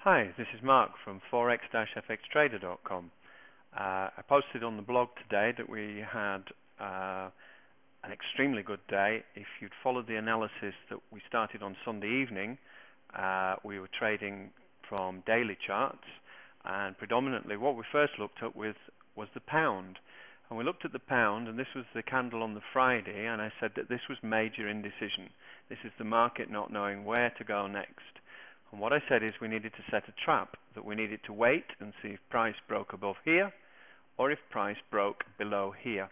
Hi, this is Mark from forex-fxtrader.com. I posted on the blog today that we had an extremely good day. If you'd followed the analysis that we started on Sunday evening, we were trading from daily charts, and predominantly what we first looked at was the pound. And we looked at the pound, and this was the candle on the Friday, and I said that this was major indecision. This is the market not knowing where to go next. And what I said is we needed to set a trap, that we needed to wait and see if price broke above here or if price broke below here.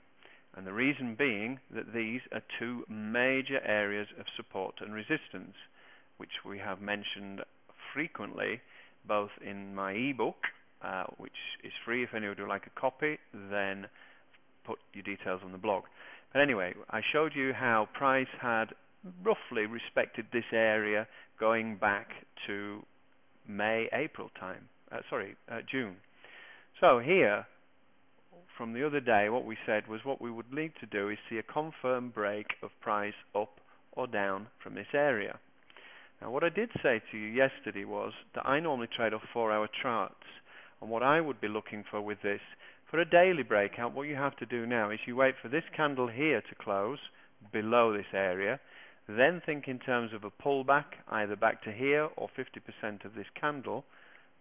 And the reason being that these are two major areas of support and resistance, which we have mentioned frequently both in my ebook, which is free. If anyone would like a copy, then put your details on the blog. But anyway, I showed you how price had roughly respected this area going back to April time. June. So here, from the other day, what we said was what we would need to do is see a confirmed break of price up or down from this area. Now, what I did say to you yesterday was that I normally trade off 4-hour charts, and what I would be looking for with this, for a daily breakout, what you have to do now is you wait for this candle here to close below this area, then think in terms of a pullback, either back to here or 50% of this candle,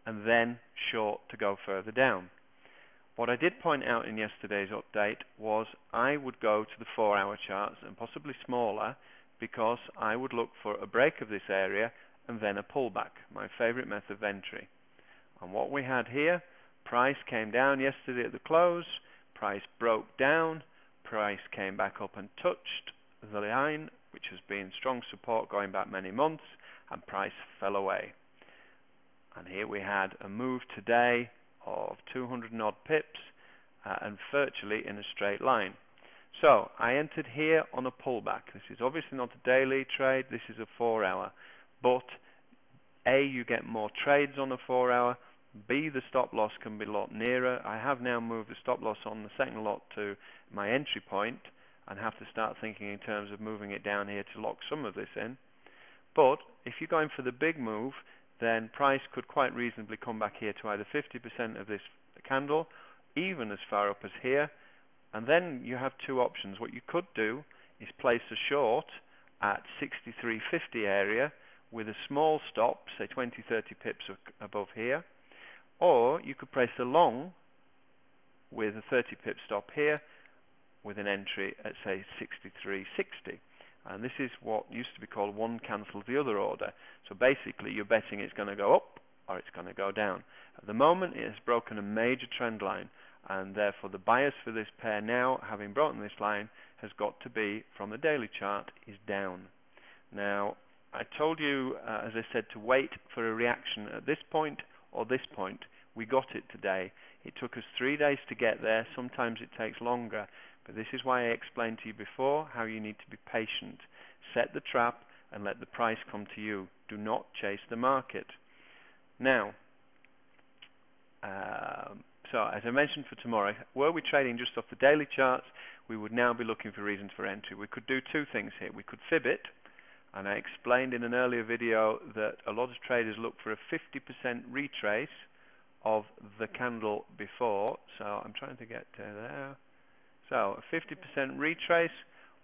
and then short to go further down. What I did point out in yesterday's update was I would go to the 4-hour charts and possibly smaller, because I would look for a break of this area and then a pullback, my favorite method of entry. And what we had here, price came down yesterday at the close, price broke down, price came back up and touched the line, which has been strong support going back many months, and price fell away. And here we had a move today of 200 and odd pips, and virtually in a straight line. So I entered here on a pullback. This is obviously not a daily trade, this is a 4-hour. But A, you get more trades on a 4-hour, B, the stop loss can be a lot nearer. I have now moved the stop loss on the second lot to my entry point, and have to start thinking in terms of moving it down here to lock some of this in. But if you're going for the big move, then price could quite reasonably come back here to either 50% of this candle, even as far up as here, and then you have two options. What you could do is place a short at 63.50 area with a small stop, say 20-30 pips above here, or you could place a long with a 30 pip stop here with an entry at say 63.60. And this is what used to be called one cancels the other order. So basically you're betting it's going to go up or it's going to go down. At the moment it has broken a major trend line, and therefore the bias for this pair now, having broken this line, has got to be, from the daily chart, is down. Now I told you, as I said, to wait for a reaction at this point or this point. We got it today. It took us 3 days to get there. Sometimes it takes longer. But this is why I explained to you before how you need to be patient. Set the trap and let the price come to you. Do not chase the market. Now, so as I mentioned for tomorrow, were we trading just off the daily charts, we would now be looking for reasons for entry. We could do two things here. We could fib it, and I explained in an earlier video that a lot of traders look for a 50% retrace of the candle before. So I'm trying to get to there. So a 50% retrace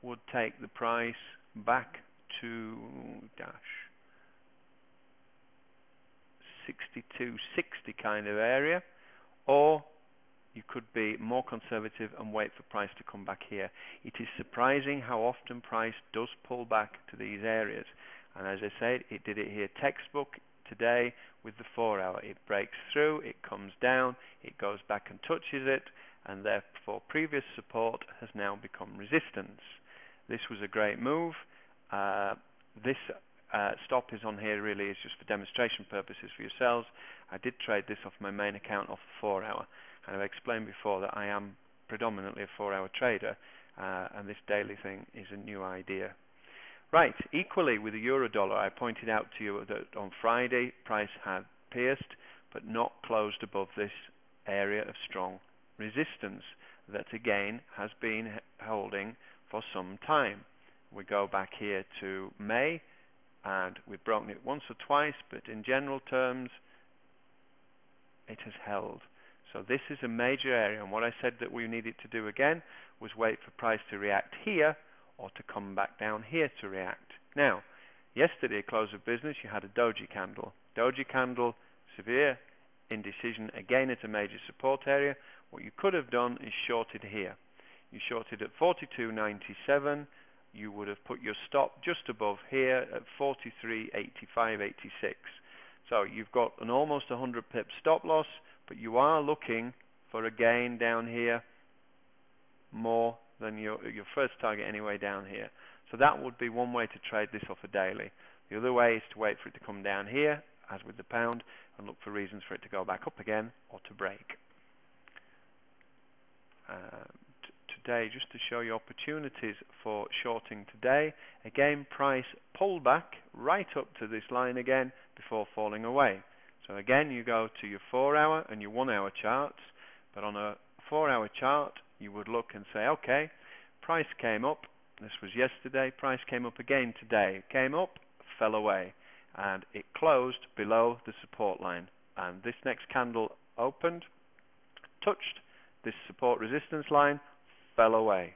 would take the price back to 62.60 kind of area, or you could be more conservative and wait for price to come back here. It is surprising how often price does pull back to these areas, and as I said, it did it here textbook today with the 4-hour. It breaks through, it comes down, it goes back and touches it, and therefore previous support has now become resistance. This was a great move. This stop is on here really is just for demonstration purposes for yourselves. I did trade this off my main account off the 4-hour, and I've explained before that I am predominantly a 4-hour trader, and this daily thing is a new idea. Right, equally with the euro dollar, I pointed out to you that on Friday price had pierced but not closed above this area of strong resistance that again has been holding for some time. We go back here to May, and we've broken it once or twice, but in general terms it has held. So this is a major area, and what I said that we needed to do again was wait for price to react here or to come back down here to react. Now, yesterday close of business you had a doji candle. Doji candle, severe indecision, again it's a major support area. What you could have done is shorted here. You shorted at 42.97. You would have put your stop just above here at 43.85.86. So you've got an almost 100 pip stop loss, but you are looking for a gain down here more than your first target anyway down here. So that would be one way to trade this off a daily. The other way is to wait for it to come down here, as with the pound, and look for reasons for it to go back up again or to break. Today, just to show you opportunities for shorting today, again price pulled back right up to this line again before falling away. So again you go to your 4-hour and your 1-hour charts, but on a 4-hour chart you would look and say, okay, price came up, this was yesterday, price came up again today, came up, fell away, and it closed below the support line, and this next candle opened, touched this support resistance line, fell away.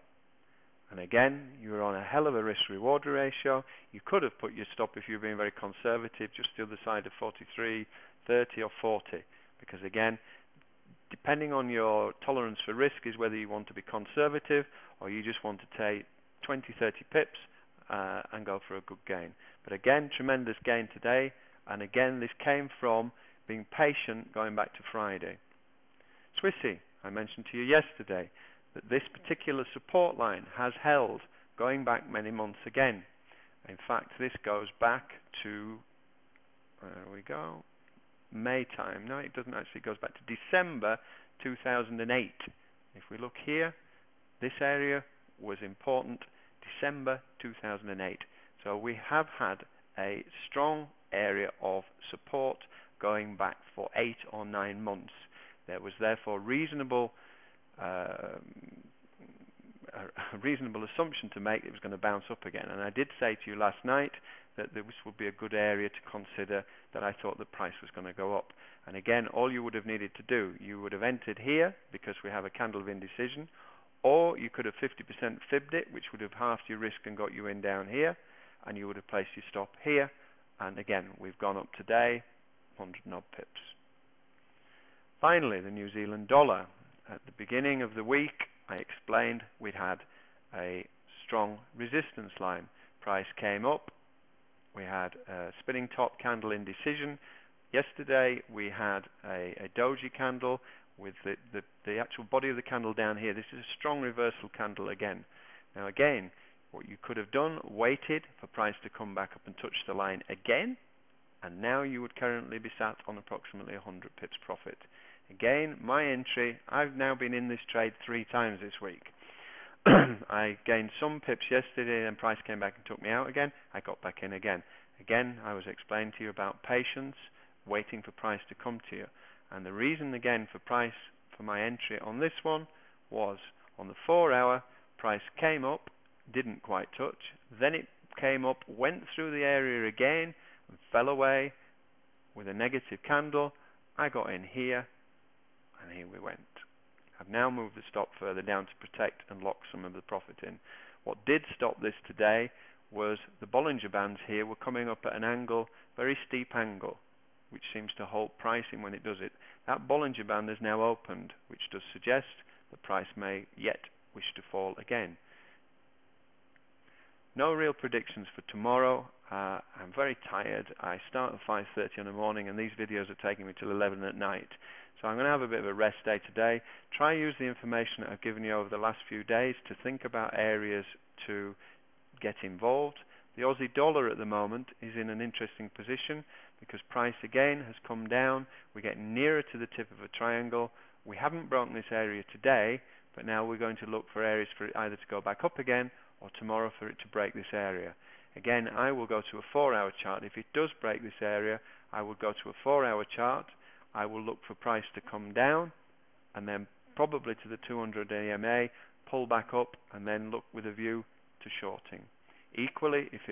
And again, you were on a hell of a risk-reward ratio. You could have put your stop, if you were being very conservative, just the other side of 43, 30 or 40. Because again, depending on your tolerance for risk is whether you want to be conservative or you just want to take 20, 30 pips and go for a good gain. But again, tremendous gain today. And again, this came from being patient going back to Friday. Swissy, I mentioned to you yesterday that this particular support line has held going back many months again. In fact, this goes back to, there we go, May time. No, it doesn't actually. It goes back to December 2008. If we look here, this area was important, December 2008. So we have had a strong area of support going back for 8 or 9 months. There was therefore a reasonable assumption to make it was going to bounce up again. And I did say to you last night that this would be a good area to consider, that I thought the price was going to go up. And again, all you would have needed to do, you would have entered here because we have a candle of indecision, or you could have 50% fibbed it, which would have halved your risk and got you in down here, and you would have placed your stop here. And again, we've gone up today 100 and odd pips. Finally, the New Zealand dollar. At the beginning of the week, I explained we'd had a strong resistance line. Price came up. We had a spinning top candle indecision. Yesterday, we had a doji candle with the actual body of the candle down here. This is a strong reversal candle again. Now again, what you could have done, waited for price to come back up and touch the line again, and now you would currently be sat on approximately 100 pips profit. Again, my entry, I've now been in this trade 3 times this week. I gained some pips yesterday and price came back and took me out again. I got back in again. Again, I was explaining to you about patience, waiting for price to come to you. And the reason again for my entry on this one was on the 4-hour, price came up, didn't quite touch, then it came up, went through the area again and fell away with a negative candle. I got in here, and here we went. I've now moved the stop further down to protect and lock some of the profit in. What did stop this today was the Bollinger Bands here were coming up at an angle, very steep angle, which seems to hold pricing when it does it. That Bollinger Band has now opened, which does suggest the price may yet wish to fall again. No real predictions for tomorrow. I'm very tired. I start at 5:30 in the morning and these videos are taking me till 11 at night. So I'm going to have a bit of a rest day today. Try use the information that I've given you over the last few days to think about areas to get involved. The Aussie dollar at the moment is in an interesting position because price again has come down. We're getting nearer to the tip of a triangle. We haven't broken this area today, but now we're going to look for areas for it either to go back up again or tomorrow for it to break this area. Again, I will go to a 4-hour chart. If it does break this area, I will go to a 4-hour chart. I will look for price to come down and then probably to the 200 EMA, pull back up and then look with a view to shorting. Equally, if it